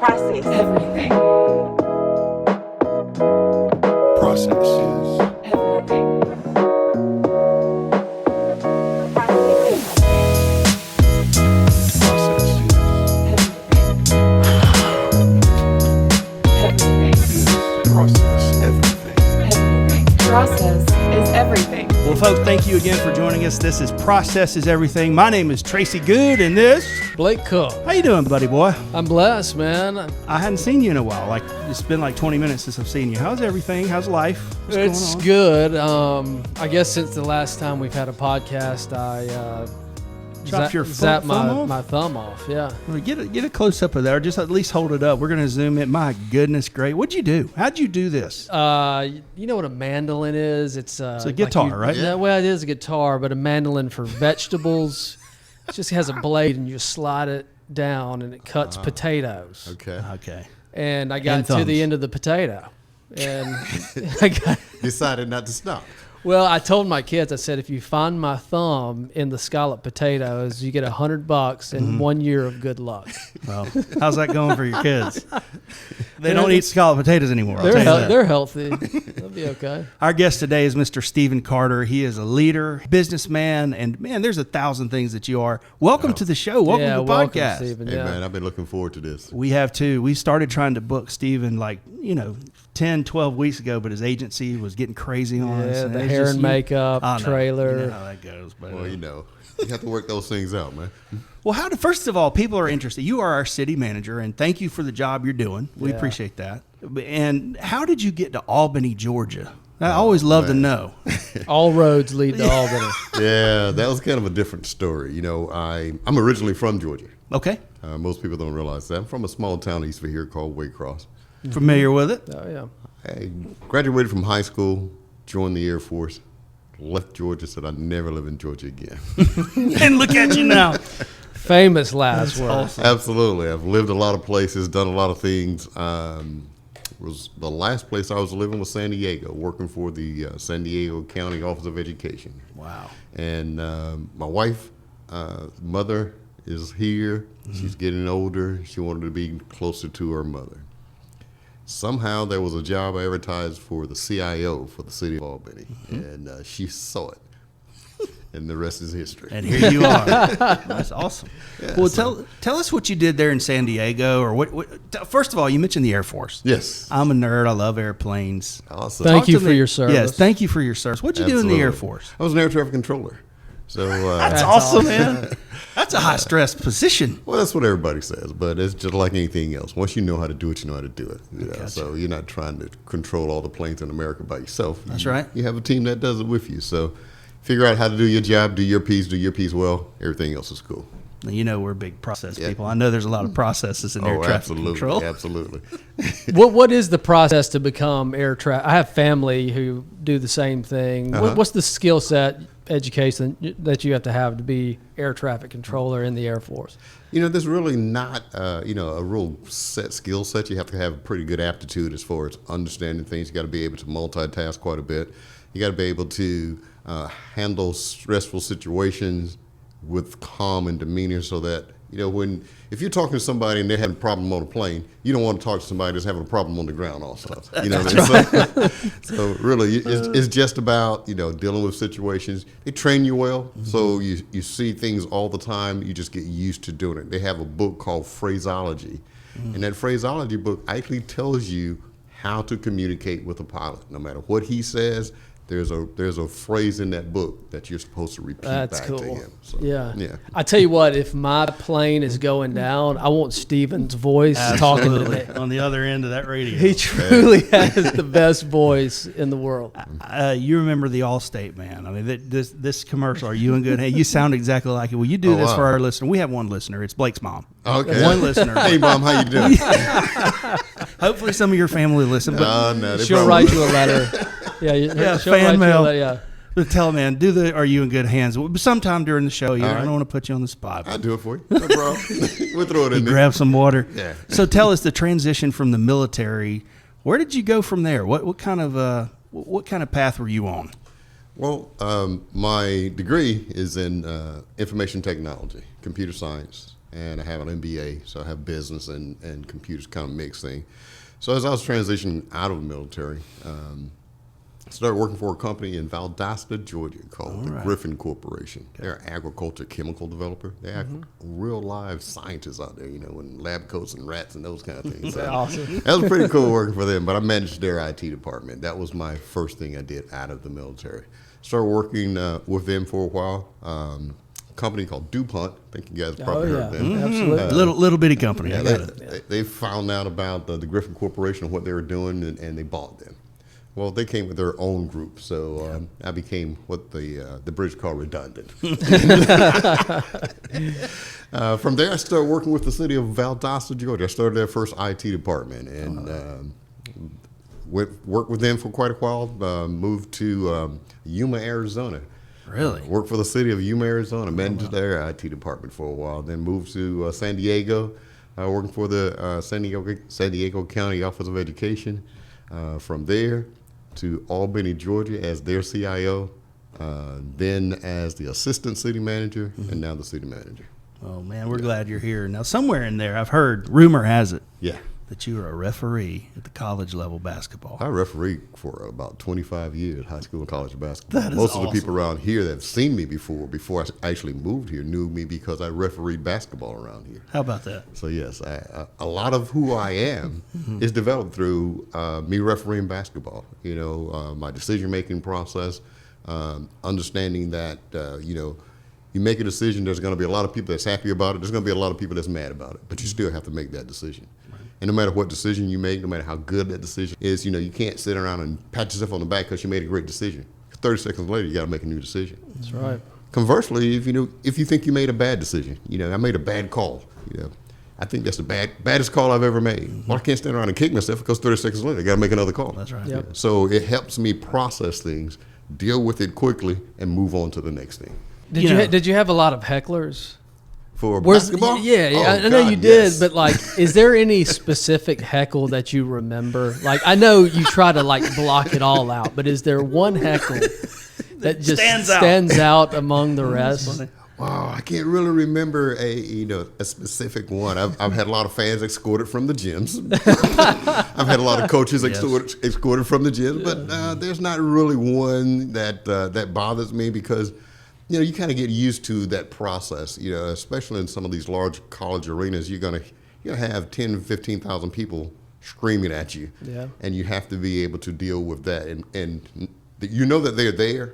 Process. Everything. Processes. Everything. Process is everything. Well, folks, thank you again for joining us. This is Process is Everything. My name is Tracy Good, and this... Blake Cook. How you doing, buddy boy? I'm blessed, man. I hadn't seen you in a while. It's been like 20 minutes since I've seen you. How's everything? How's life? What's It's going on? good. I guess since the last time we've had a podcast, I Chopped your zapped thumb off? my thumb off. Yeah. Well, get a close up of that, or just at least hold it up. We're going to zoom in. My goodness, great. What'd you do? How'd you do this? You know what a mandolin is? It's a guitar, right? Yeah. Well, it is a guitar, but a mandolin for vegetables. It just has a blade, and you just slide it down, and it cuts potatoes. Okay. And I got And to the thumbs. end of the potato, and Decided not to stop. Well, I told my kids, I said, if you find my thumb in the scalloped potatoes, you get $100 and 1 year of good luck. Well, how's that going for your kids? They don't eat scalloped potatoes anymore. I'll tell you that. They're healthy. They'll be okay. Our guest today is Mr. Stephen Carter. He is a leader, businessman, and man, there's 1,000 things that you are. Welcome to the show. Welcome to the welcome, podcast. Stephen. Hey, Yeah. man, I've been looking forward to this. We have too. We started trying to book Stephen 10, 12 weeks ago, but his agency was getting crazy on us. Yeah, and the it's hair just and you- makeup, I know. trailer. You know how that goes. But, Well, you have to work those things out, man. well, first of all, people are interested. You are our city manager, and thank you for the job you're doing. We Yeah. appreciate that. And how did you get to Albany, Georgia? I always love to man. know. All roads lead to Albany. Yeah, that was kind of a different story. You know, I'm originally from Georgia. Okay. Most people don't realize that. I'm from a small town east of here called Waycross. Familiar with it? Oh, yeah. I graduated from high school, joined the Air Force, left Georgia, said I'd never live in Georgia again. And look at you now. Famous last words. Absolutely. I've lived a lot of places, done a lot of things. Was the last place I was living was San Diego, working for the San Diego County Office of Education. Wow. And my wife, mother, is here. She's getting older. She wanted to be closer to her mother. Somehow there was a job advertised for the CIO for the city of Albany, and she saw it. And the rest is history. And here you are. That's awesome. Well, tell us what you did there in San Diego, or what. First of all, you mentioned the Air Force. Yes. I'm a nerd. I love airplanes. Awesome. Thank Talk you to for me- your service. Yes, thank you for your service. What'd you do in the Air Force? I was an air traffic controller. So That's That's awesome, awesome. man. That's a high stress position. well, that's what everybody says, but it's just like anything else. Once you know how to do it, you know how to do it. You know? Gotcha. So you're not trying to control all the planes in America by yourself. That's right. You have a team that does it with you. So figure out how to do your job, do your piece well. Everything else is cool. You know we're big process Yeah. people. I know there's a lot of processes in air traffic absolutely, control. absolutely. What is the process to become air traffic? I have family who do the same thing. What's the skill set, education that you have to be air traffic controller in the Air Force? You know, there's really not, a real set skill set. You have to have a pretty good aptitude as far as understanding things. You got to be able to multitask quite a bit. You got to be able to handle stressful situations with calm and demeanor, so that if you're talking to somebody and they're having a problem on a plane, you don't want to talk to somebody that's having a problem on the ground also. You know what I mean? So really, it's just about dealing with situations. They train you well, so you see things all the time. You just get used to doing it. They have a book called Phraseology, and that phraseology book actually tells you how to communicate with a pilot. No matter what he says, there's a phrase in that book that you're supposed to repeat That's back cool. to him. So, Yeah. yeah. I tell you what, if my plane is going down, I want Steven's voice talking to me. on the other end of that radio. He truly has the best voice in the world. You remember the Allstate man. I mean, this commercial, Are You in Good Hands? You sound exactly like it. Will you do this wow. for our listener? We have one listener. It's Blake's mom. Okay. One listener. Hey, Mom, how you doing? Hopefully some of your family listen. But No, they She'll probably write will. you a letter. Yeah, she'll fan write mail. You a letter, yeah. But tell him, man, Are You in Good Hands? Sometime during the show. I right. don't want to put you on the spot. I'll do it for you. No problem. We'll throw it in there. Grab some water. Yeah. So tell us the transition from the military. Where did you go from there? What kind of path were you on? Well, my degree is in information technology, computer science. and I have an MBA, so I have business and computers kind of mixed thing. So as I was transitioning out of the military, I started working for a company in Valdosta, Georgia called the Griffin Corporation. They're an agriculture chemical developer. They have real live scientists out there, in lab coats and rats and those kind of things. So Awesome. that was pretty cool working for them, but I managed their IT department. That was my first thing I did out of the military. Started working with them for a while. A company called DuPont. I think you guys probably heard of them. Absolutely. Little bitty company. Yeah, I got it. they found out about the Griffin Corporation and what they were doing, and they bought them. Well, they came with their own group, so I became what the British call redundant. From there, I started working with the city of Valdosta, Georgia. I started their first IT department and worked with them for quite a while. Moved to Yuma, Arizona. Really? Worked for the city of Yuma, Arizona. Managed their IT department for a while. Then moved to San Diego, working for the San Diego County Office of Education. From there to Albany, Georgia as their CIO, then as the assistant city manager, and now the city manager. Oh, man, we're glad you're here. Now, somewhere in there, I've heard, rumor has it, Yeah. that you were a referee at the college level basketball. I refereed for about 25 years, high school and college basketball. That is Most of the awesome. people around here that have seen me before I actually moved here, knew me because I refereed basketball around here. How about that? So yes, a lot of who I am is developed through me refereeing basketball. My decision-making process, understanding that you make a decision. There's going to be a lot of people that's happy about it. There's going to be a lot of people that's mad about it. But you still have to make that decision. And no matter what decision you make, no matter how good that decision is, you can't sit around and pat yourself on the back because you made a great decision. 30 seconds later, you got to make a new decision. That's right. Conversely, if you think you made a bad decision, I made a bad call, I think that's the baddest call I've ever made. Well, I can't stand around and kick myself because 30 seconds later, I got to make another call. That's right. Yep. So it helps me process things, deal with it quickly, and move on to the next thing. Did you have a lot of hecklers? For basketball? Yeah, Oh, I know you God, did, yes. but is there any specific heckle that you remember? I know you try to block it all out, but is there one heckle that just stands out among the rest? Wow, I can't really remember a specific one. I've had a lot of fans escorted from the gyms. I've had a lot of coaches escorted from the gyms, but there's not really one that bothers me because you kind of get used to that process. Especially in some of these large college arenas, you're gonna have 10, 15,000 people screaming at you, and you have to be able to deal with that, and that they're there.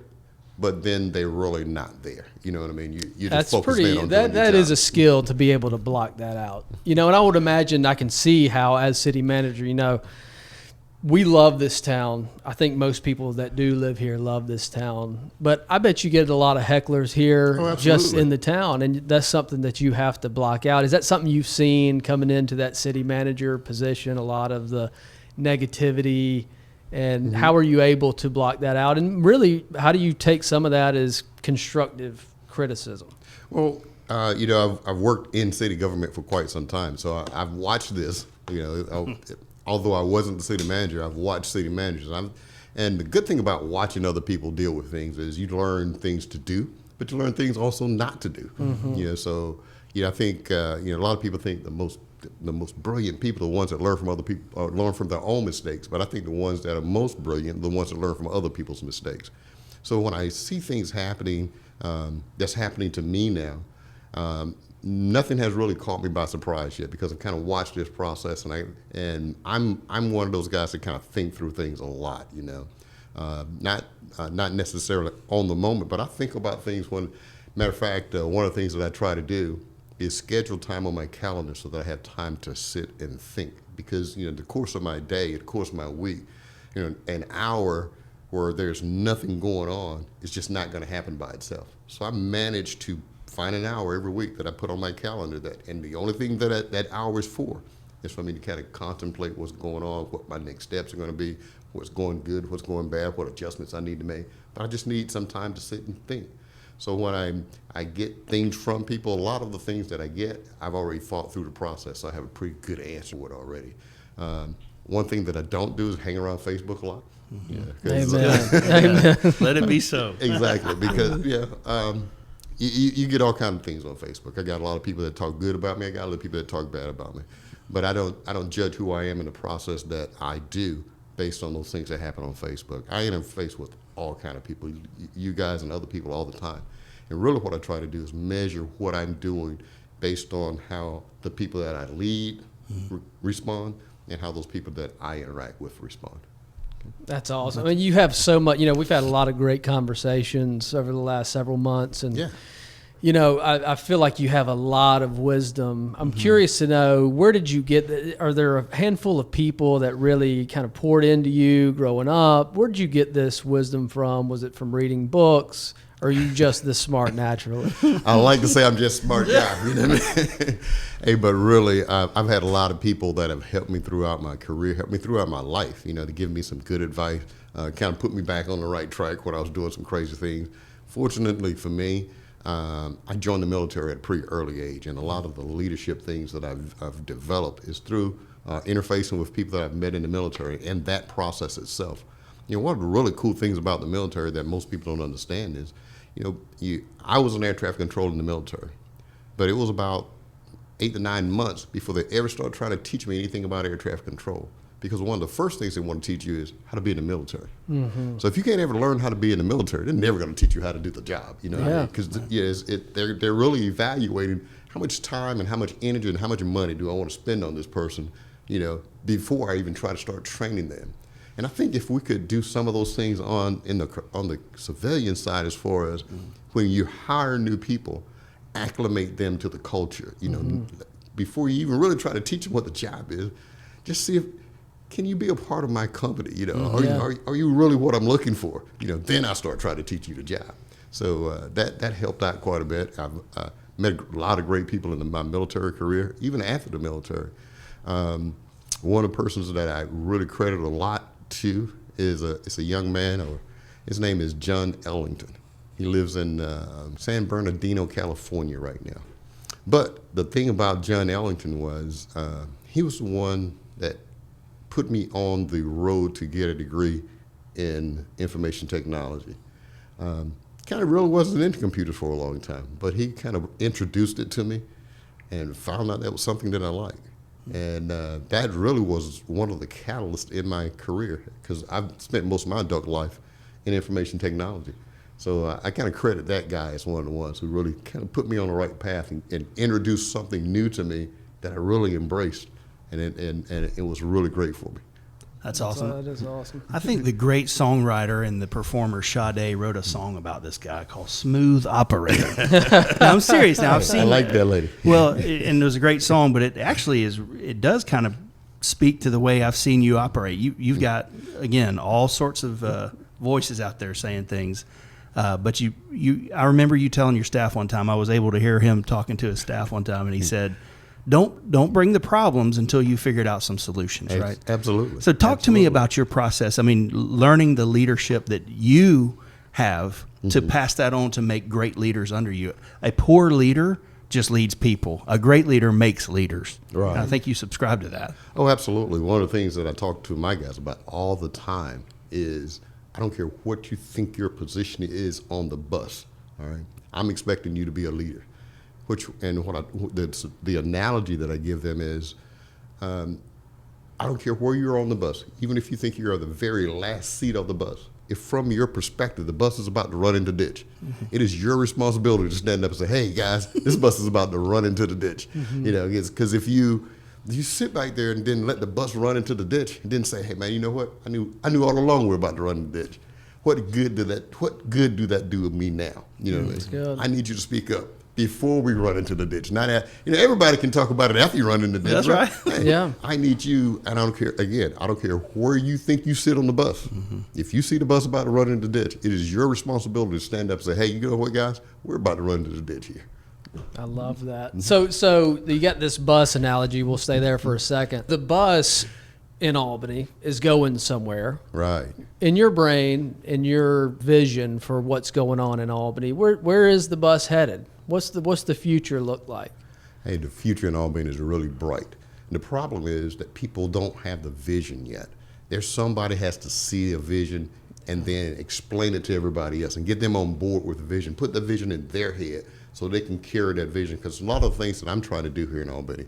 But then they're really not there. You know what I mean? You just focus in on doing your that is job. a skill to be able to block that out. And I would imagine I can see how as city manager, we love this town. I think most people that do live here love this town. But I bet you get a lot of hecklers here just in the town, and that's something that you have to block out. Is that something you've seen coming into that city manager position, a lot of the negativity? And how are you able to block that out? And really, how do you take some of that as constructive criticism? Well, I've worked in city government for quite some time, so I've watched this. Although I wasn't the city manager, I've watched city managers. And the good thing about watching other people deal with things is you learn things to do, but you learn things also not to do. I think a lot of people think the most brilliant people are the ones that learn from other people, or learn from their own mistakes. But I think the ones that are most brilliant are the ones that learn from other people's mistakes. So when I see things happening, that's happening to me now, nothing has really caught me by surprise yet because I've kind of watched this process, and I'm one of those guys that kind of think through things a lot. Not necessarily on the moment, but I think about things when. Matter of fact, one of the things that I try to do is schedule time on my calendar so that I have time to sit and think. Because the course of my day, the course of my week, an hour where there's nothing going on is just not going to happen by itself. So I manage to find an hour every week that I put on my calendar and the only thing that hour is for me to kind of contemplate what's going on, what my next steps are going to be, what's going good, what's going bad, what adjustments I need to make. But I just need some time to sit and think. So when I get things from people, a lot of the things that I get, I've already thought through the process. So I have a pretty good answer for it already. One thing that I don't do is hang around Facebook a lot. Amen. Amen. Let it be so. Exactly, because you get all kinds of things on Facebook. I got a lot of people that talk good about me. I got a lot of people that talk bad about me. But I don't judge who I am in the process that I do based on those things that happen on Facebook. I interface with all kind of people, you guys and other people all the time. And really what I try to do is measure what I'm doing based on how the people that I lead respond and how those people that I interact with respond. That's awesome. I mean, you have so much, we've had a lot of great conversations over the last several months. And, I feel like you have a lot of wisdom. I'm curious to know, where did you get, are there a handful of people that really kind of poured into you growing up? Where did you get this wisdom from? Was it from reading books? Or are you just this smart naturally? I like to say I'm just a smart guy, you know what I mean? Hey, but really, I've had a lot of people that have helped me throughout my career, helped me throughout my life, to give me some good advice, kind of put me back on the right track when I was doing some crazy things. Fortunately for me, I joined the military at a pretty early age, and a lot of the leadership things that I've developed is through interfacing with people that I've met in the military and that process itself. One of the really cool things about the military that most people don't understand is, I was an air traffic controller in the military, but it was about 8 to 9 months before they ever started trying to teach me anything about air traffic control. Because one of the first things they want to teach you is how to be in the military. So if you can't ever learn how to be in the military, they're never going to teach you how to do the job. Because they're really evaluating how much time and how much energy and how much money do I want to spend on this person, before I even try to start training them. And I think if we could do some of those things on the civilian side, as far as when you hire new people, acclimate them to the culture, before you even really try to teach them what the job is, just see if, can you be a part of my company? Are you really what I'm looking for? Then I start trying to teach you the job. So that helped out quite a bit. I've met a lot of great people in my military career, even after the military. One of the persons that I really credit a lot to is a young man, or his name is John Ellington. He lives in San Bernardino, California right now. But the thing about John Ellington was he was the one that put me on the road to get a degree in information technology. Kind of really wasn't into computers for a long time, but he kind of introduced it to me and found out that was something that I liked. And that really was one of the catalysts in my career, because I've spent most of my adult life in information technology. So I kind of credit that guy as one of the ones who really kind of put me on the right path and introduced something new to me that I really embraced, and it was really great for me. That's awesome. That is awesome. I think the great songwriter and the performer Sade wrote a song about this guy called Smooth Operator. No, I'm serious. Now, I've seen I like that lady. Well, and it was a great song, but it actually it does kind of speak to the way I've seen you operate. You've got, again, all sorts of voices out there saying things. But I remember you telling your staff one time, I was able to hear him talking to his staff one time, and he said, Don't bring the problems until you figured out some solutions, right? Absolutely. So talk to me about your process. I mean, learning the leadership that you have to pass that on to make great leaders under you. A poor leader just leads people. A great leader makes leaders. Right. And I think you subscribe to that. Oh, absolutely. One of the things that I talk to my guys about all the time is, I don't care what you think your position is on the bus, all right? I'm expecting you to be a leader. The analogy that I give them is, I don't care where you're on the bus, even if you think you're on the very last seat of the bus. If from your perspective the bus is about to run into the ditch, it is your responsibility to stand up and say, "Hey guys, this bus is about to run into the ditch." Because if you sit back there and didn't let the bus run into the ditch, and didn't say, "Hey man, you know what? I knew all along we're about to run into the ditch. What good do that do with me now?" I need you to speak up before we run into the ditch. Not everybody can talk about it after you run into the ditch. That's right. Hey, Yeah. I need you, and I don't care where you think you sit on the bus. If you see the bus about to run into the ditch, it is your responsibility to stand up and say, "Hey, you know what, guys? We're about to run into the ditch here." I love that. So you got this bus analogy. We'll stay there for a second. The bus in Albany is going somewhere. Right. In your brain, in your vision for what's going on in Albany, where is the bus headed? What's the future look like? Hey, the future in Albany is really bright. And the problem is that people don't have the vision yet. There's somebody has to see a vision and then explain it to everybody else and get them on board with the vision, put the vision in their head so they can carry that vision. Because a lot of the things that I'm trying to do here in Albany,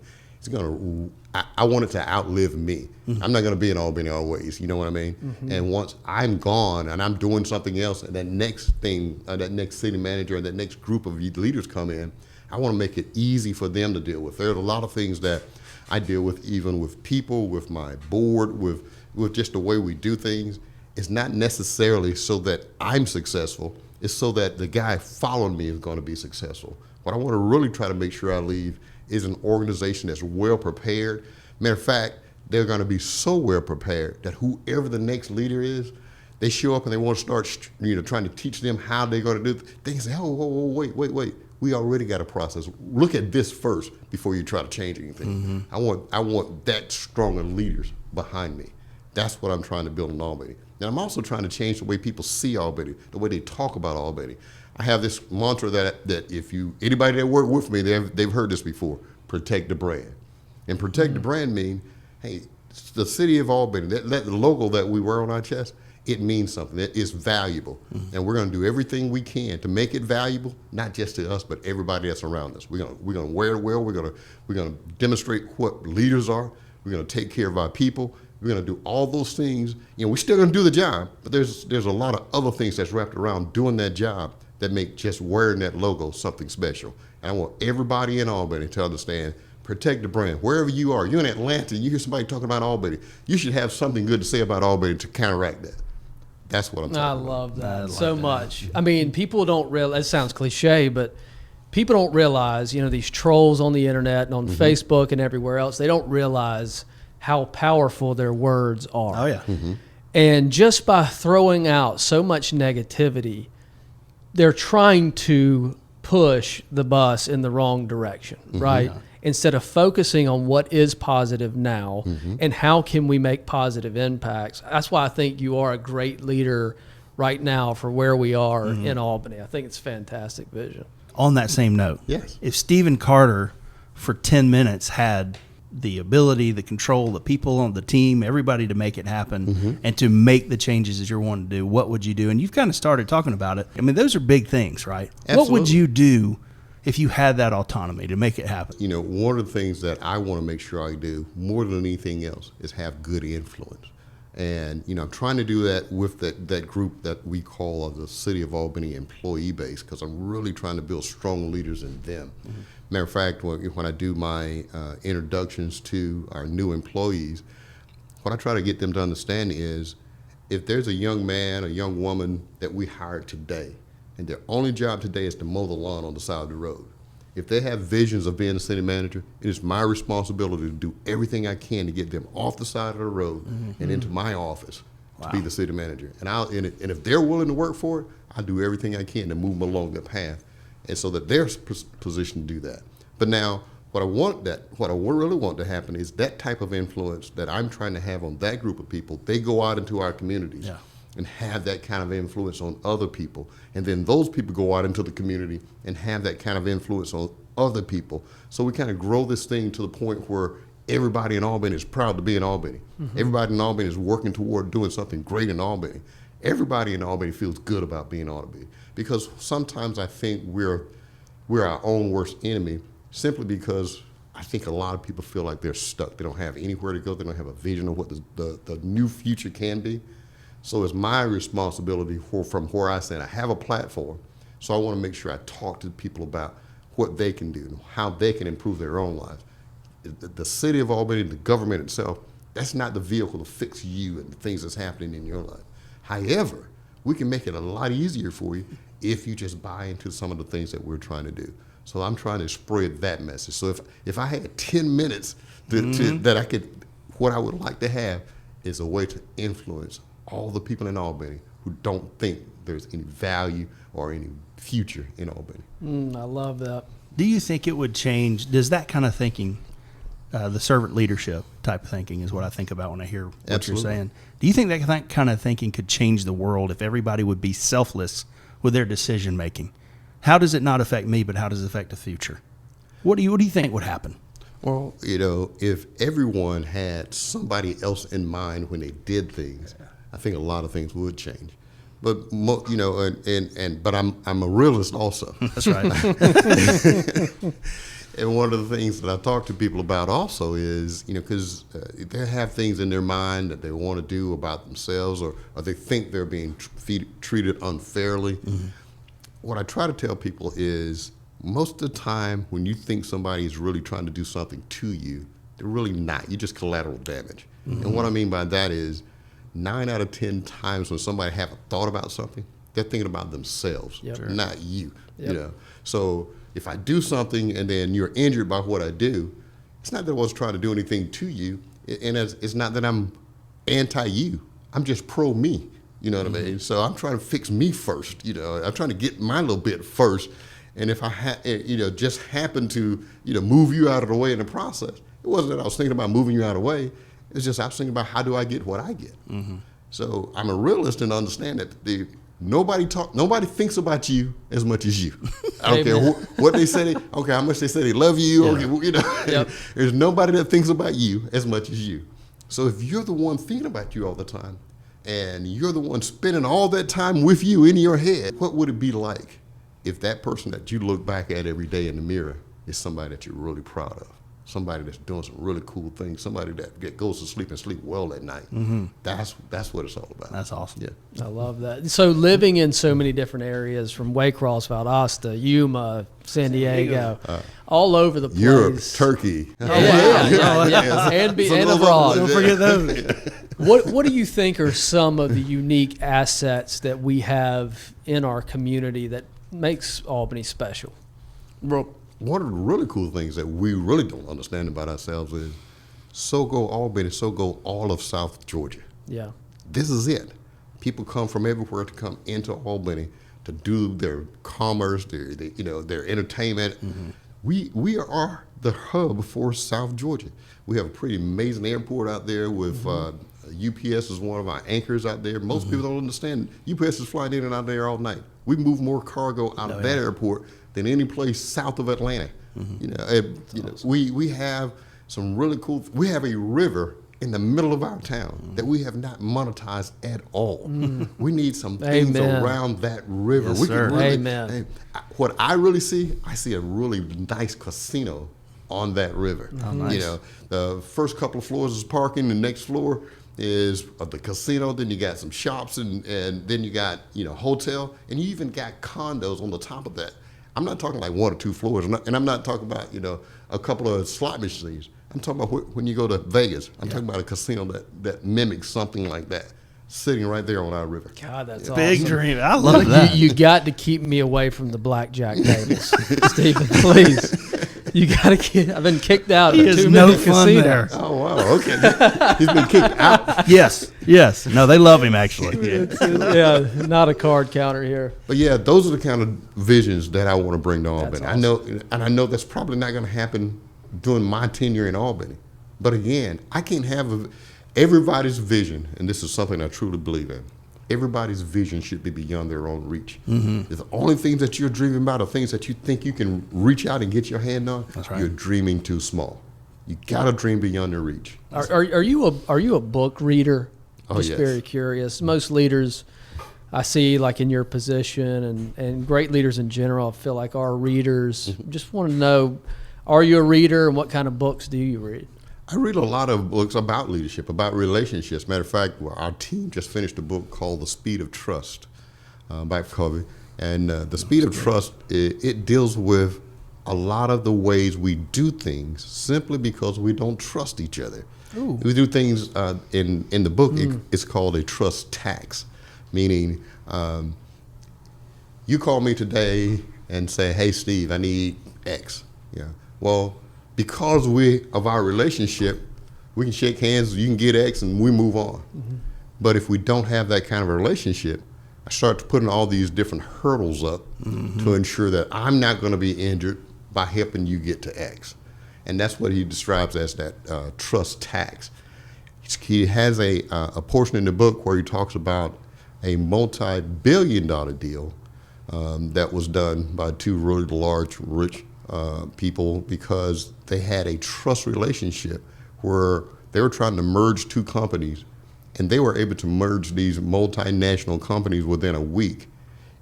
I want it to outlive me. I'm not going to be in Albany always, you know what I mean? And once I'm gone and I'm doing something else, and that next thing, that next city manager and that next group of leaders come in, I want to make it easy for them to deal with. There's a lot of things that I deal with, even with people, with my board, with just the way we do things. It's not necessarily so that I'm successful. It's so that the guy following me is going to be successful. What I want to really try to make sure I leave is an organization that's well prepared. Matter of fact, they're going to be so well prepared that whoever the next leader is, they show up and they want to start, trying to teach them how they're going to do it. They can say, oh, wait. We already got a process. Look at this first before you try to change anything. I want that strong of leaders behind me. That's what I'm trying to build in Albany. And I'm also trying to change the way people see Albany, the way they talk about Albany. I have this mantra that if anybody that work with me, they've heard this before: protect the brand. And protect the brand mean, hey, the city of Albany, that logo that we wear on our chest, it means something. It is valuable. And we're going to do everything we can to make it valuable, not just to us, but everybody that's around us. We're going to wear it well. We're going to demonstrate what leaders are. We're going to take care of our people. We're going to do all those things. We're still going to do the job, but there's a lot of other things that's wrapped around doing that job that make just wearing that logo something special. And I want everybody in Albany to understand, protect the brand. Wherever you are, you're in Atlanta, you hear somebody talking about Albany, you should have something good to say about Albany to counteract that. That's what I'm talking about. I love that so much. I mean, people don't realize, it sounds cliche, but people don't realize, these trolls on the internet and on Facebook and everywhere else, they don't realize how powerful their words are. Oh, yeah. And just by throwing out so much negativity, they're trying to push the bus in the wrong direction, right? Yeah. Instead of focusing on what is positive now and how can we make positive impacts. That's why I think you are a great leader right now for where we are in Albany. I think it's a fantastic vision. On that same note, yes, if Stephen Carter for 10 minutes had the ability, the control, the people on the team, everybody to make it happen and to make the changes that you're wanting to do, what would you do? And you've kind of started talking about it. I mean, those are big things, right? Absolutely. What would you do if you had that autonomy to make it happen? One of the things that I want to make sure I do more than anything else is have good influence. And, I'm trying to do that with that group that we call the City of Albany employee base, because I'm really trying to build strong leaders in them. Matter of fact, when I do my introductions to our new employees, what I try to get them to understand is if there's a young man or young woman that we hired today, and their only job today is to mow the lawn on the side of the road, if they have visions of being a city manager, it is my responsibility to do everything I can to get them off the side of the road and into my office to be the city manager. And if they're willing to work for it, I'll do everything I can to move them along the path, and so that they're positioned to do that. But now, what I really want to happen is that type of influence that I'm trying to have on that group of people. They go out into our communities and have that kind of influence on other people. And then those people go out into the community and have that kind of influence on other people. So we kind of grow this thing to the point where everybody in Albany is proud to be in Albany. Everybody in Albany is working toward doing something great in Albany. Everybody in Albany feels good about being in Albany, because sometimes I think we're our own worst enemy, simply because I think a lot of people feel like they're stuck. They don't have anywhere to go. They don't have a vision of what the new future can be. So it's my responsibility from where I stand. I have a platform, so I want to make sure I talk to people about what they can do, how they can improve their own lives. The city of Albany, the government itself, that's not the vehicle to fix you and the things that's happening in your life. However, we can make it a lot easier for you if you just buy into some of the things that we're trying to do. So I'm trying to spread that message. So if I had 10 minutes that I could, what I would like to have is a way to influence all the people in Albany who don't think there's any value or any future in Albany. I love that. Do you think it would change? Does that kind of thinking, the servant leadership type of thinking is what I think about when I hear what you're saying. Do you think that kind of thinking could change the world if everybody would be selfless with their decision making? How does it not affect me, but how does it affect the future? What do you think would happen? Well, if everyone had somebody else in mind when they did things, I think a lot of things would change. you know, but I'm a realist also. That's right. And one of the things that I talk to people about also is, you know, because they have things in their mind that they want to do about themselves, or they think they're being treated unfairly. Mm-hmm. What I try to tell people is, most of the time when you think somebody is really trying to do something to you, they're really not. You're just collateral damage. Mm-hmm. And what I mean by that is, 9 out of 10 times when somebody have a thought about something, they're thinking about themselves, not you. Yep. You know, so if I do something and then you're injured by what I do, it's not that I was trying to do anything to you, and it's not that I'm anti-you. I'm just pro-me, you know what I mean? So I'm trying to fix me first, you know. I'm trying to get my little bit first, and if I just happen to, you know, move you out of the way in the process, it wasn't that I was thinking about moving you out of the way. It's just I was thinking about, how do I get what I get? Mm-hmm. So I'm a realist and understand that nobody thinks about you as much as you. I don't care what they say. Okay, how much they say they love you. Yeah. Okay, you know, yep. There's nobody that thinks about you as much as you. So if you're the one thinking about you all the time, and you're the one spending all that time with you in your head, what would it be like if that person that you look back at every day in the mirror is somebody that you're really proud of? Somebody that's doing some really cool things, somebody that goes to sleep and sleep well at night. Mm-hmm. That's what it's all about. That's awesome. Yeah, I love that. So living in so many different areas, from Waycross, Valdosta, Yuma, San Diego, all over the place. Europe, Turkey. And abroad. Don't forget those. What do you think are some of the unique assets that we have in our community that makes Albany special? Well, one of the really cool things that we really don't understand about ourselves is, so go Albany, so go all of South Georgia. Yeah. This is it. People come from everywhere to come into Albany to do their commerce, their entertainment. Mm-hmm. We are the hub for South Georgia. We have a pretty amazing airport out there with UPS is one of our anchors out there. Most people don't understand UPS is flying in and out there all night. We move more cargo out of that airport than any place south of Atlanta. Mm-hmm. We have some really cool. We have a river in the middle of our town that we have not monetized at all. Mm. We need some things around that river. Yes, we sir. can really, Amen. What I really see, I see a really nice casino on that river. Oh, nice. You know, the first couple of floors is parking. The next floor is the casino. Then you got some shops, and then you got, you know, hotel, and you even got condos on the top of that. I'm not talking like 1 or 2 floors, and I'm not talking about, you know, a couple of slot machines. I'm talking about when you go to Vegas. I'm talking about a casino that mimics something like that, sitting right there on our river. God, that's big awesome. dream. I love that. You got to keep me away from the blackjack tables, Stephen. Please. You got to get. I've been kicked out of too many casinos. There. Oh wow, okay. He's been kicked out. Yes. No, they love him actually. Yeah, not a card counter here. But yeah, those are the kind of visions that I want to bring to Albany. Awesome. I know that's probably not going to happen during my tenure in Albany. But again, I can't have everybody's vision, and this is something I truly believe in. Everybody's vision should be beyond their own reach. Mm-hmm. If the only things that you're dreaming about are things that you think you can reach out and get your hand on, that's right. You're dreaming too small. You got to dream beyond your reach. Are you a book reader? Just yes. very curious. Most leaders I see, like in your position, and great leaders in general, I feel like are readers. Just want to know, are you a reader, and what kind of books do you read? I read a lot of books about leadership, about relationships. Matter of fact, our team just finished a book called The Speed of Trust by Covey. And The Speed of Trust, it deals with a lot of the ways we do things simply because we don't trust each other. Ooh. We do things in the book, it's called a trust tax, meaning you call me today and say, hey, Steve, I need X. Yeah. Well, because of our relationship, we can shake hands, you can get X, and we move on. Mm-hmm. But if we don't have that kind of a relationship, I start putting all these different hurdles up to ensure that I'm not going to be injured by helping you get to X. And that's what he describes as that trust tax. He has a portion in the book where he talks about a multi-billion-dollar deal that was done by 2 really large, rich people because they had a trust relationship where they were trying to merge 2 companies, and they were able to merge these multinational companies within a week,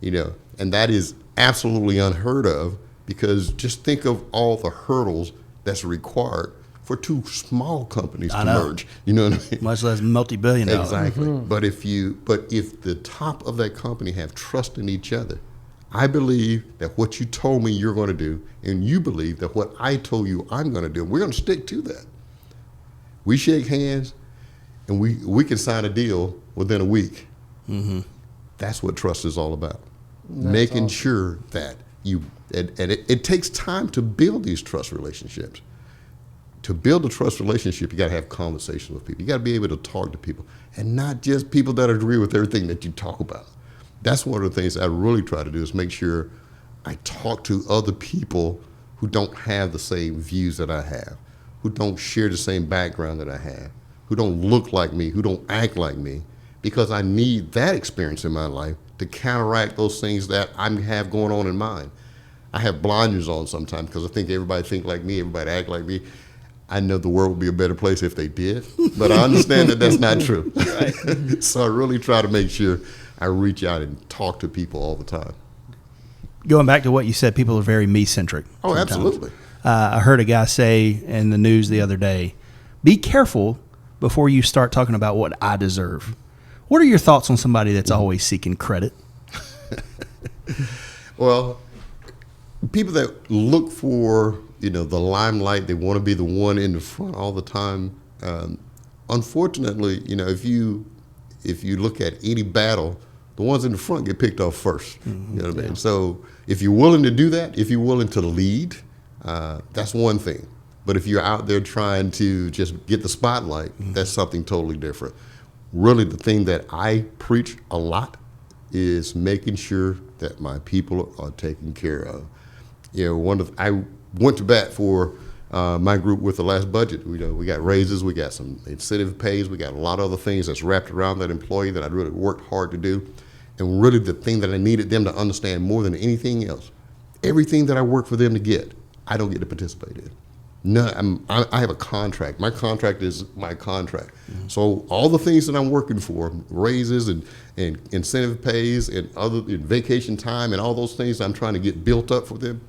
and that is absolutely unheard of, because just think of all the hurdles that's required for two small companies to merge. You know what I mean? Much less multi-billion dollar. Exactly. But if the top of that company have trust in each other, I believe that what you told me you're going to do, and you believe that what I told you I'm going to do, we're going to stick to that. We shake hands, and we can sign a deal within a week. That's what trust is all about. Making sure that it takes time to build these trust relationships. To build a trust relationship, you got to have conversations with people. You got to be able to talk to people, and not just people that agree with everything that you talk about. That's one of the things I really try to do, is make sure I talk to other people who don't have the same views that I have, who don't share the same background that I have, who don't look like me, who don't act like me, because I need that experience in my life to counteract those things that I have going on in mine. I have blinders on sometimes because I think everybody think like me, everybody act like me. I know the world would be a better place if they did, but I understand that that's not true. Right. So I really try to make sure I reach out and talk to people all the time. Going back to what you said, people are very me-centric. Oh, sometimes. Absolutely. I heard a guy say in the news the other day, be careful before you start talking about what I deserve. What are your thoughts on somebody that's always seeking credit? Well, people that look for the limelight, they want to be the one in the front all the time. Unfortunately, if you look at any battle, the ones in the front get picked off first. You know what I mean? So if you're willing to do that, if you're willing to lead, that's one thing. But if you're out there trying to just get the spotlight, that's something totally different. Really, the thing that I preach a lot is making sure that my people are taken care of. I went to bat for my group with the last budget. We got raises, we got some incentive pays, we got a lot of other things that's wrapped around that employee that I really worked hard to do. And really the thing that I needed them to understand more than anything else, everything that I work for them to get, I don't get to participate in. No, I have a contract. My contract is my contract. So all the things that I'm working for, raises and incentive pays and vacation time and all those things I'm trying to get built up for them,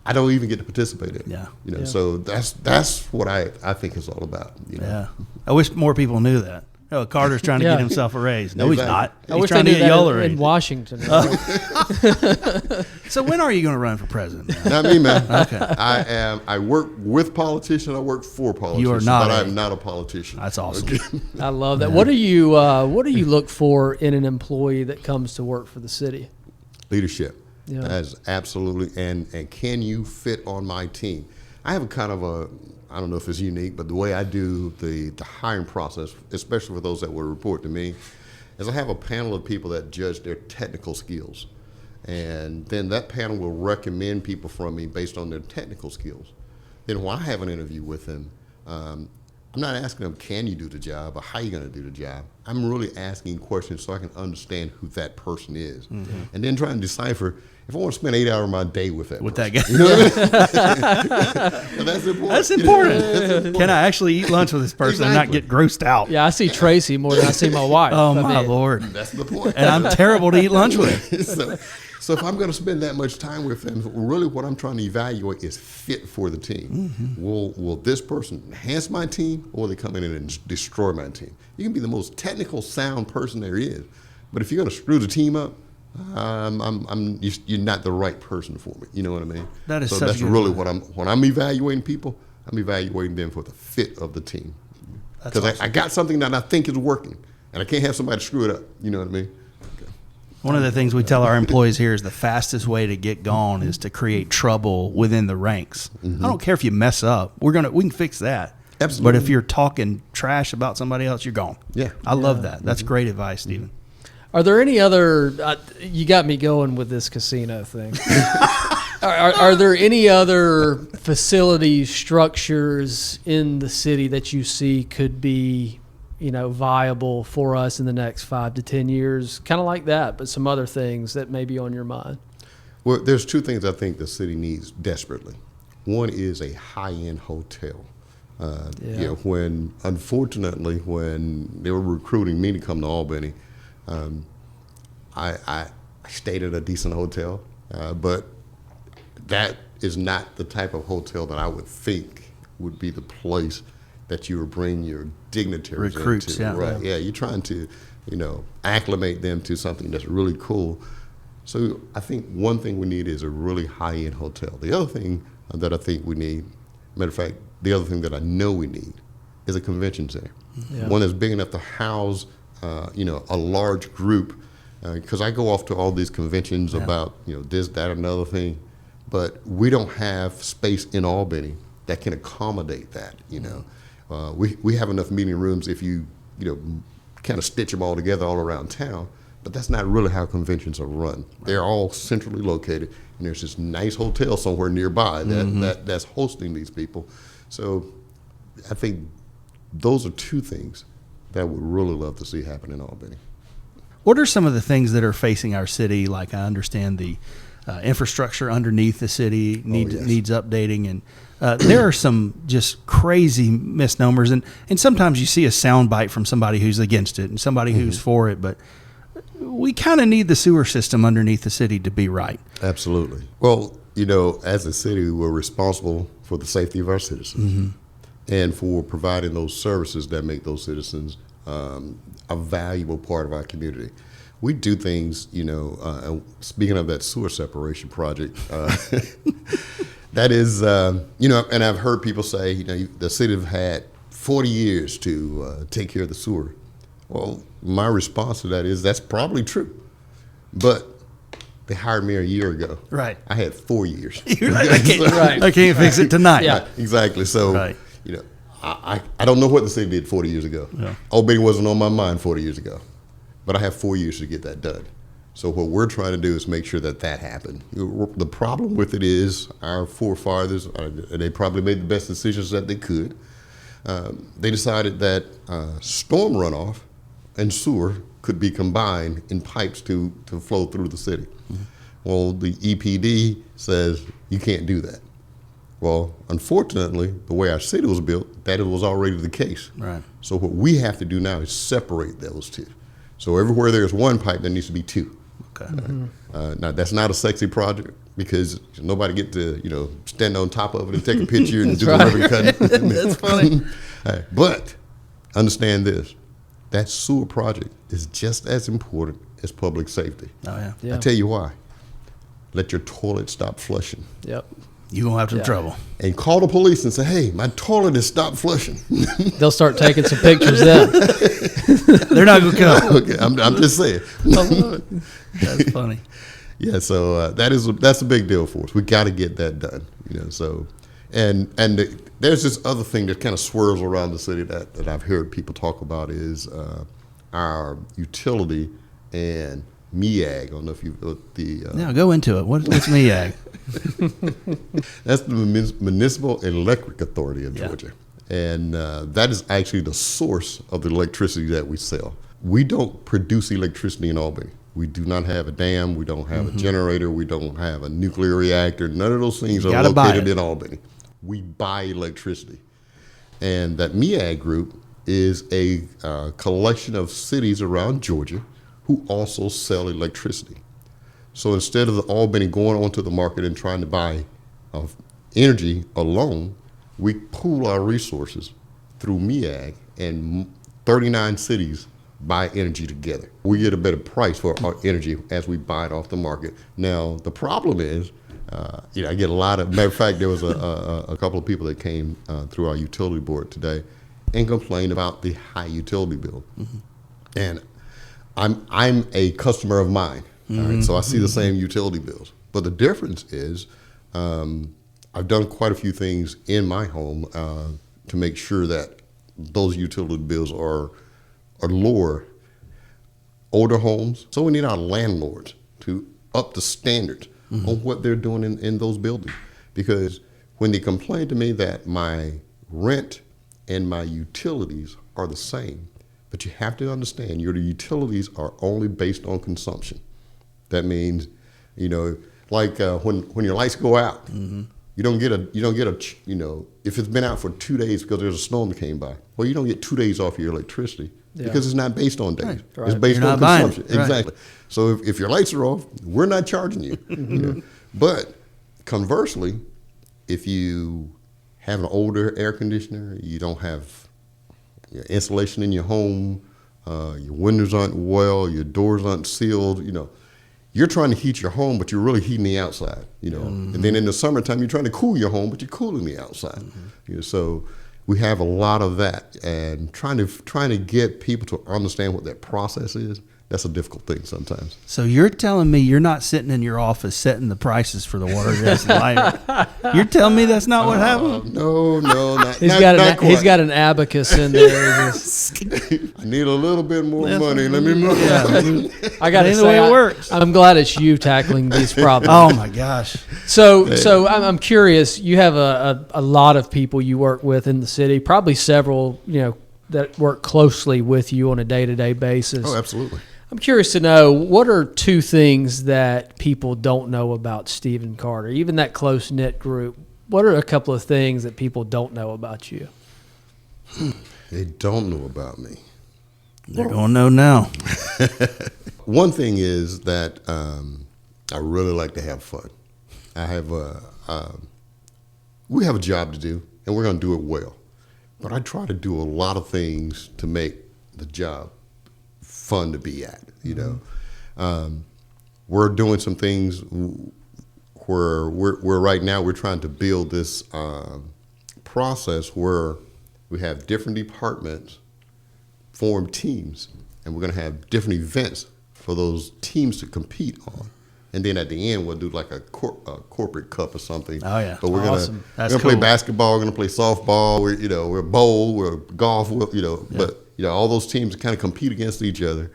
I don't even get to participate in. Yeah. So that's what I think it's all about. Yeah. I wish more people knew that. Oh, Carter's trying to get himself a raise. No, Exactly. he's not. I He's wish trying they to knew get y'all a that raise. in Washington. So when are you going to run for president? Not me, man. Okay. I work with politicians. I work for politicians. You are not but I'm not a politician. That's awesome. Okay? I love that. What do you look for in an employee that comes to work for the city? Leadership. Yeah. That's absolutely, and can you fit on my team? I have a kind of I don't know if it's unique, but the way I do the hiring process, especially for those that will report to me, is I have a panel of people that judge their technical skills. And then that panel will recommend people from me based on their technical skills. Then when I have an interview with them, I'm not asking them, can you do the job or how you going to do the job? I'm really asking questions so I can understand who that person is. And then try and decipher if I want to spend 8 hours of my day with that person. Guy. You know what I mean? That's important. That's important. Can I actually eat lunch with this person and not Exactly. get grossed out? Yeah, I see Tracy more than I see my wife. Oh, I my mean, Lord. That's the point. And I'm terrible to eat lunch with. So if I'm going to spend that much time with them, really what I'm trying to evaluate is fit for the team. Will this person enhance my team, or will they come in and destroy my team? You can be the most technical sound person there is, but if you're going to screw the team up, you're not the right person for me. You know what I mean? That is so such that's a good really point. when I'm evaluating people, I'm evaluating them for the fit of the team. That's Because awesome. I got something that I think is working, and I can't have somebody screw it up. You know what I mean? One of the things we tell our employees here is the fastest way to get gone is to create trouble within the ranks. I don't care if you mess up. We can fix that. Absolutely. But if you're talking trash about somebody else, you're gone. Yeah. I love that. That's great advice, Stephen. Are there any other? You got me going with this casino thing. Are there any other facilities, structures in the city that you see could be, viable for us in the next 5 to 10 years? Kind of like that, but some other things that may be on your mind. Well, there's two things I think the city needs desperately. One is a high-end hotel. When unfortunately, when they were recruiting me to come to Albany, I stayed at a decent hotel, but that is not the type of hotel that I would think would be the place that you would bring your dignitaries Recruits, into. yeah. Right? Yeah, you're trying to, acclimate them to something that's really cool. So I think one thing we need is a really high-end hotel. The other thing that I think we need, matter of fact, the other thing that I know we need is a convention center. Yeah. One that's big enough to house, a large group. Because I go off to all these conventions about, this, that, another thing, but we don't have space in Albany that can accommodate that. We have enough meeting rooms if you kind of stitch them all together all around town, but that's not really how conventions are run. They're all centrally located, and there's this nice hotel somewhere nearby that's hosting these people. So I think those are two things that I would really love to see happen in Albany. What are some of the things that are facing our city? Like, I understand the infrastructure underneath the city needs updating, and there are some just crazy misnomers. And sometimes you see a soundbite from somebody who's against it and somebody who's for it, but we kind of need the sewer system underneath the city to be right. Absolutely. Well, as a city, we're responsible for the safety of our citizens and for providing those services that make those citizens a valuable part of our community. We do things, speaking of that sewer separation project, that is, and I've heard people say, the city have had 40 years to take care of the sewer. Well, my response to that is that's probably true, but they hired me a year ago. Right. I had 4 years. I can't fix it tonight. Yeah. Right, exactly. So, Right. I don't know what the city did 40 years ago. Yeah. Albany wasn't on my mind 40 years ago, but I have 4 years to get that done. So what we're trying to do is make sure that happened. The problem with it is our forefathers, they probably made the best decisions that they could. They decided that storm runoff and sewer could be combined in pipes to flow through the city. Well, the EPD says you can't do that. Well, unfortunately, the way our city was built, that was already the case. Right. So what we have to do now is separate those two. So everywhere there's one pipe, there needs to be two. Okay. Now, that's not a sexy project because nobody get to, stand on top of it and take a picture and do the ribbon cutting. That's funny. But understand this, that sewer project is just as important as public safety. Oh, yeah. Yeah. I tell you why. Let your toilet stop flushing. Yep. You're going to have some trouble. And call the police and say, hey, my toilet has stopped flushing. They'll start taking some pictures then. They're not going to come. Okay, I'm just saying. That's funny. Yeah, so that's a big deal for us. We got to get that done, So, and there's this other thing that kind of swirls around the city that I've heard people talk about is our utility and MEAG. I don't know if you Now go into it. What's MEAG? That's the Municipal Electric Authority of Yeah. Georgia, and that is actually the source of the electricity that we sell. We don't produce electricity in Albany. We do not have a dam. We don't have a generator. We don't have a nuclear reactor. None of those things are Gotta buy located it. in Albany. We buy electricity. And that MEAG group is a collection of cities around Georgia who also sell electricity. So instead of Albany going onto the market and trying to buy energy alone, we pool our resources through MEAG, and 39 cities buy energy together. We get a better price for our energy as we buy it off the market. Now, the problem is, I get a lot of, matter of fact, there was a couple of people that came through our utility board today and complained about the high utility bill. And I'm a customer of mine. All right, so I see the same utility bills. But the difference is I've done quite a few things in my home to make sure that those utility bills are lower. Older homes, so we need our landlords to up the standards on what they're doing in those buildings. Because when they complain to me that my rent and my utilities are the same, but you have to understand your utilities are only based on consumption. That means, like when your lights go out, You don't get a if it's been out for 2 days because there's a storm that came by. Well, you don't get 2 days off your electricity because it's not based on days. Right. It's based You're on not buying consumption. it. Right. Exactly. So if your lights are off, we're not charging you. But conversely, if you have an older air conditioner, you don't have insulation in your home, your windows aren't well, your doors aren't sealed, you're trying to heat your home, but you're really heating the outside, And then in the summertime, you're trying to cool your home, but you're cooling the outside. So we have a lot of that, and trying to get people to understand what that process is. That's a difficult thing sometimes. So you're telling me you're not sitting in your office setting the prices for the water, gas, and light? You're telling me that's not what happened? No, not He's quite. got an abacus in there. I need a little bit more money. Let me move. Yeah. I got to Ain't the way say, it works. I'm glad it's you tackling these problems. Oh my gosh. So I'm curious. You have a lot of people you work with in the city, probably several, that work closely with you on a day-to-day basis. Oh, absolutely. I'm curious to know, what are 2 things that people don't know about Stephen Carter, even that close-knit group? What are a couple of things that people don't know about you? They don't know about me. They're going to know now. One thing is that I really like to have fun. We have a job to do, and we're going to do it well. But I try to do a lot of things to make the job fun to be at, We're doing some things where we're right now we're trying to build this process where we have different departments form teams, and we're going to have different events for those teams to compete on. And then at the end, we'll do like a corporate cup or something. Oh, yeah. But we're Awesome. gonna That's play cool. basketball. We're gonna play softball. We're bowl. We're golf. But all those teams kind of compete against each other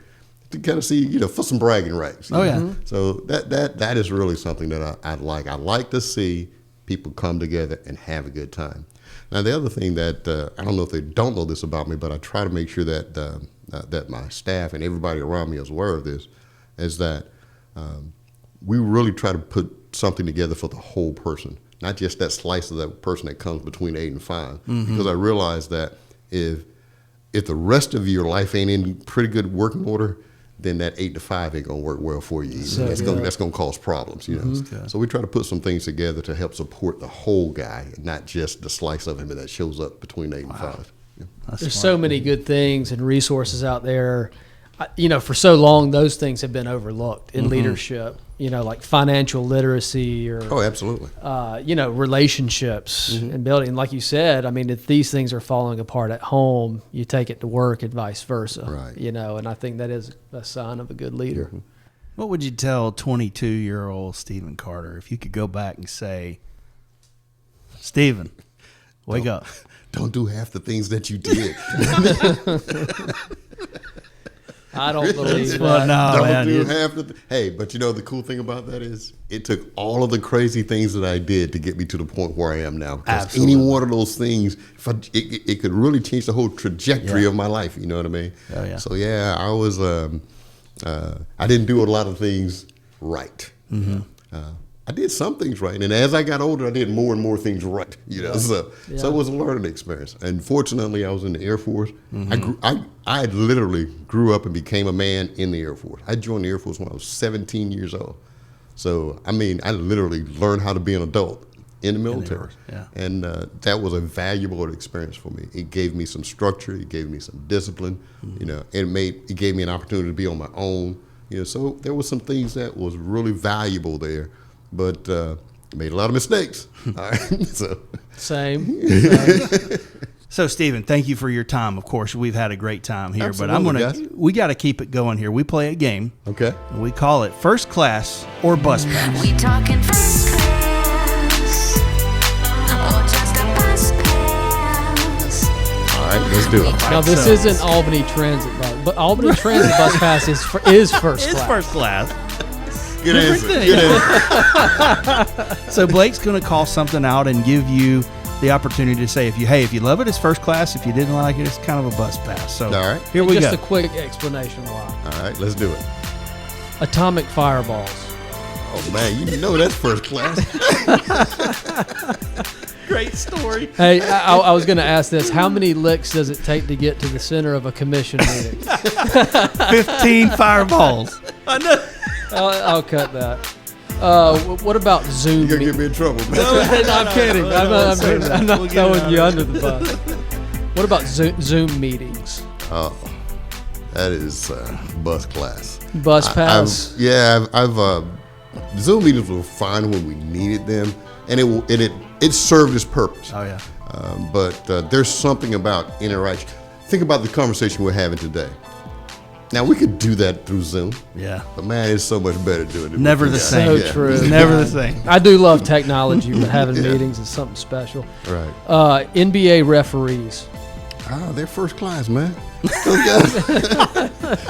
to kind of see for some bragging rights. Oh, yeah. So that is really something that I like. I like to see people come together and have a good time. Now the other thing that I don't know if they don't know this about me, but I try to make sure that that my staff and everybody around me is aware of this, is that. We really try to put something together for the whole person, not just that slice of that person that comes between 8 and 5. Because I realize that if the rest of your life ain't in pretty good working order, then that 8 to 5 ain't gonna work well for you. So That's gonna cause problems. So we try to put some things together to help support the whole guy, and not just the slice of him that shows up between 8 and 5. Yeah. There's so many good things and resources out there. For so long, those things have been overlooked in leadership, like financial literacy or, Oh, absolutely. Relationships and building. Like you said, if these things are falling apart at home, you take it to work and vice versa. Right. And I think that is a sign of a good leader. What would you tell 22-year-old Stephen Carter if you could go back and say, Stephen, wake up? Don't do half the things that you did. I don't believe that. Well, no, Don't man. do it's- half the hey, but the cool thing about that is it took all of the crazy things that I did to get me to the point where I am now. Because Absolutely. any one of those things, it could really change the whole trajectory of my life. You know what I mean? Oh, yeah. So yeah, I was I didn't do a lot of things right. I did some things right, and as I got older, I did more and more things right. So it was a learning experience. And fortunately, I was in the Air Force. I literally grew up and became a man in the Air Force. I joined the Air Force when I was 17 years old. So I literally learned how to be an adult in the military, yeah. and that was a valuable experience for me. It gave me some structure. It gave me some discipline. It gave me an opportunity to be on my own. So there were some things that was really valuable there. But made a lot of mistakes. All right. Same. So, Stephen, thank you for your time. Of course, we've had a great time here, Absolutely, guys. we got to keep it going here. We play a game. Okay. And we call it First Class or Bus Pass. We talking first class or just a bus pass? All right. Let's do it. Now, this So- isn't Albany Transit bus, but Albany Transit bus pass is first It's class. first class. Good answer. thing. Good answer. So Blake's going to call something out and give you the opportunity to say, if you love it, it's first class. If you didn't like it, it's kind of a bus pass. So All right. here we Just go. a quick explanation why. All right. Let's do it. Atomic fireballs. Oh man, you know that's first class. Great story. Hey, I was going to ask this. How many licks does it take to get to the center of a commission meeting? 15 fireballs. I know. I'll cut that. What about Zoom? You're gonna get me in trouble, man. I'm kidding. I'm not We'll get throwing it you out. under the bus. What about Zoom meetings? Oh, that is bus class. Bus pass? I've Zoom meetings were fine when we needed them, and it served its purpose. Oh, yeah. But there's something about interaction. Think about the conversation we're having today. Now we could do that through Zoom, Yeah. but man, it's so much better doing it. Never with the you same. guys. So Yeah. true. It's never the same. I do love technology, but having Yeah. meetings is something special. Right. NBA referees. Oh, they're first class, man. Those guys.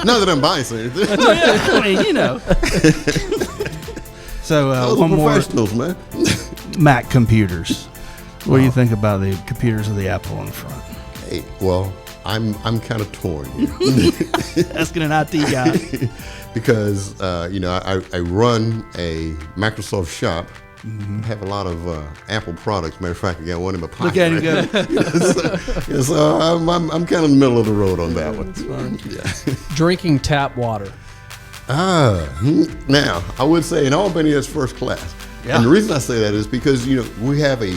Not that I'm biased or anything. I mean, you know. So Those one are more. professionals, man. Mac computers. What do you think about the computers of the Apple on the front? Hey, well, I'm kind of torn here. Asking an IT guy. Because I run a Microsoft shop. Have a lot of Apple products. Matter of fact, I got one in my pocket. Look at him right go. so I'm kind of in the middle of the road on that one. Yeah. Drinking tap water. Now I would say in Albany that's first class. Yeah. And the reason I say that is because we have a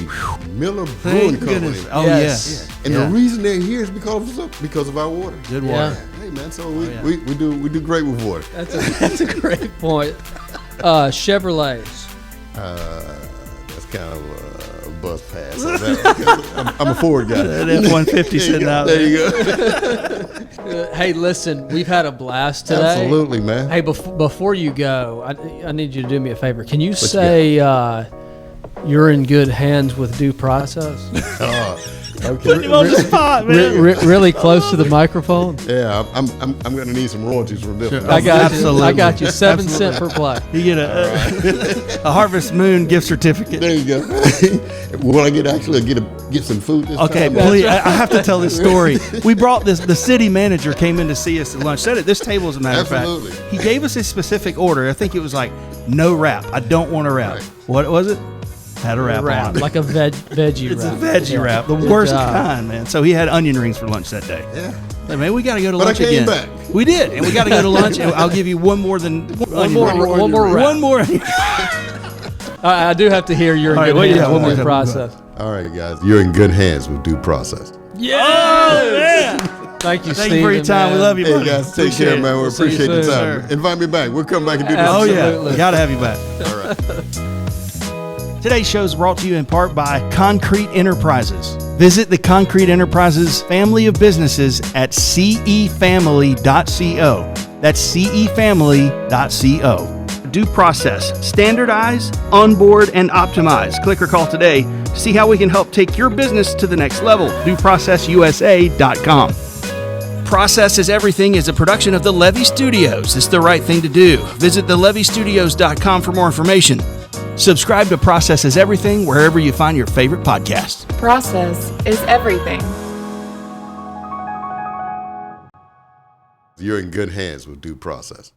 Miller Brewing Thank Company. goodness. Oh, Yes. yes. And the reason they're here is because of our water. Good Yeah. water. Hey man, so we yeah. we do great with water. That's a great point. Chevrolets. That's kind of a bus pass. On that I'm a Ford guy. That F-150 sitting out There there. you go. Hey, listen, we've had a blast today. Absolutely, man. Hey, before you go, I need you to do me a favor. Can you say you're in good hands with due process? Putting him on the spot, man. Really close to the microphone. Yeah, I'm gonna need some royalties from this. one. I got Absolutely. you. I got you. 7 cents per play. You get a Harvest Moon gift certificate. There you go. Will I get some food this Okay, time? please. I have to tell this story. We brought this. The city manager came in to see us at lunch. Said at this table, as a matter of Absolutely. fact. He gave us a specific order. I think it was like no wrap. I don't want a wrap. Right. What was it? Had a wrap on it. Like a veggie It's wrap. a veggie Yeah. wrap, the Good worst job. kind, man. So he had onion rings for lunch that day. Yeah. Like, man, we got to go to But I lunch came again. back. We did, and we got to go to lunch. And I'll give you one more than One more wrap. One more. I do have to hear you're in All right, good well, hands yeah, one with more due time. process. All right, guys, you're in good hands with due process. Yeah. Oh, man. Thank you, Thank you for your time. We love you, Hey buddy. guys, take Appreciate care, it. man. We See you appreciate the soon, time. sir. Invite me back. We'll come back and do this. Oh, yeah. Absolutely. Got to have you back. All right. Today's show is brought to you in part by Concrete Enterprises. Visit the Concrete Enterprises family of businesses at cefamily.co. That's cefamily.co. Due process. Standardize, onboard, and optimize. Click or call today to see how we can help take your business to the next level. DueProcessUSA.com. Process is Everything is a production of the Levy Studios. It's the right thing to do. Visit thelevystudios.com for more information. Subscribe to Process is Everything wherever you find your favorite podcasts. Process is everything. You're in good hands with due process.